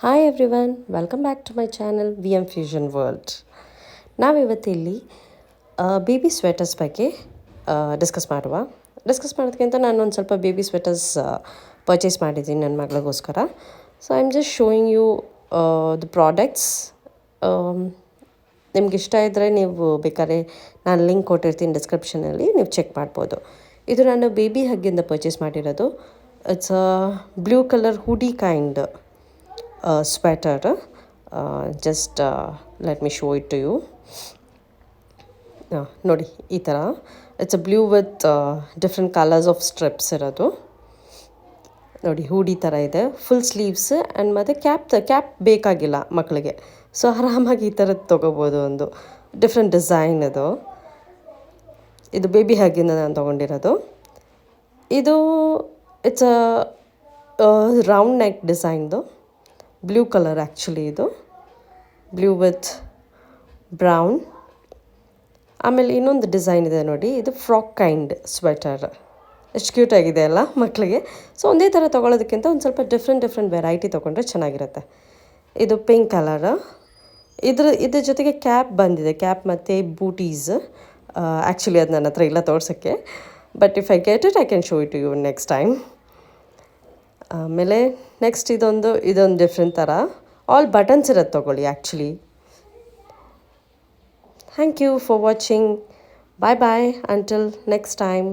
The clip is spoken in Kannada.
Hi everyone, welcome back to my channel V M fusion world. ನಾವಿವತ್ತಿಲ್ಲಿ ಬೇಬಿ ಸ್ವೆಟರ್ಸ್ ಬಗ್ಗೆ ಡಿಸ್ಕಸ್ ಮಾಡೋದಕ್ಕಿಂತ ನಾನು ಒಂದು ಸ್ವಲ್ಪ ಬೇಬಿ ಸ್ವೆಟರ್ಸ್ ಪರ್ಚೇಸ್ ಮಾಡಿದ್ದೀನಿ ನನ್ನ ಮಗಳಿಗೋಸ್ಕರ. So I am just showing you the products. ನಿಮ್ಗೆ ಇಷ್ಟ ಇದ್ದರೆ ನೀವು ಬೇಕಾದ್ರೆ ನಾನು ಲಿಂಕ್ ಕೊಟ್ಟಿರ್ತೀನಿ ಡಿಸ್ಕ್ರಿಪ್ಷನಲ್ಲಿ, ನೀವು ಚೆಕ್ ಮಾಡ್ಬೋದು. ಇದು ನಾನು ಬೇಬಿ ಹಗ್ಗಿಂದ ಪರ್ಚೇಸ್ ಮಾಡಿರೋದು. ಇಟ್ಸ್ ಬ್ಲೂ ಕಲರ್ ಹುಡಿ kind sweater. Just let me show it to you. ನೋಡಿ ಈ ಥರ it's a blue with different colours of stripes ಇರೋದು. ನೋಡಿ ಹೂಡಿ ಥರ ಇದೆ, ಫುಲ್ ಸ್ಲೀವ್ಸ್ ಆ್ಯಂಡ್ ಮತ್ತು ಕ್ಯಾಪ್ ಬೇಕಾಗಿಲ್ಲ ಮಕ್ಕಳಿಗೆ. ಸೊ ಆರಾಮಾಗಿ ಈ ಥರದ್ದು ತೊಗೋಬೋದು. ಒಂದು ಡಿಫ್ರೆಂಟ್ ಡಿಸೈನ್ ಇದು ಬೇಬಿ ಹಗ್ಗಿಂದ ನಾನು ತೊಗೊಂಡಿರೋದು. ಇದು ಇಟ್ಸ್ ಅ ರೌಂಡ್ ನೆಕ್ ಡಿಸೈನ್ದು, ಬ್ಲೂ ಕಲರ್ ಆ್ಯಕ್ಚುಲಿ. ಇದು ಬ್ಲೂ ವಿತ್ ಬ್ರೌನ್. ಆಮೇಲೆ ಇನ್ನೊಂದು ಡಿಸೈನ್ ಇದೆ ನೋಡಿ, ಇದು ಫ್ರಾಕ್ ಕೈಂಡ್ ಸ್ವೆಟರ್. ಎಷ್ಟು ಕ್ಯೂಟಾಗಿದೆ ಅಲ್ಲ ಮಕ್ಕಳಿಗೆ. ಸೊ ಒಂದೇ ಥರ ತೊಗೊಳೋದಕ್ಕಿಂತ ಒಂದು ಸ್ವಲ್ಪ ಡಿಫ್ರೆಂಟ್ ವೆರೈಟಿ ತೊಗೊಂಡ್ರೆ ಚೆನ್ನಾಗಿರುತ್ತೆ. ಇದು ಪಿಂಕ್ ಕಲರ್. ಇದ್ರ ಜೊತೆಗೆ ಕ್ಯಾಪ್ ಬಂದಿದೆ, ಕ್ಯಾಪ್ ಮತ್ತು ಬೂಟೀಸ್. ಆ್ಯಕ್ಚುಲಿ ಅದು ನನ್ನ ಹತ್ರ ಇಲ್ಲ ತೋರ್ಸೋಕ್ಕೆ, but if I get it I can show it to you next time. ಆಮೇಲೆ ನೆಕ್ಸ್ಟ್ ಇದೊಂದು ಡಿಫ್ರೆಂಟ್ ಥರ ಆಲ್ ಬಟನ್ಸ್ ಇರೋದು ತೊಗೊಳ್ಳಿ actually. Thank you for watching. Bye bye until next time.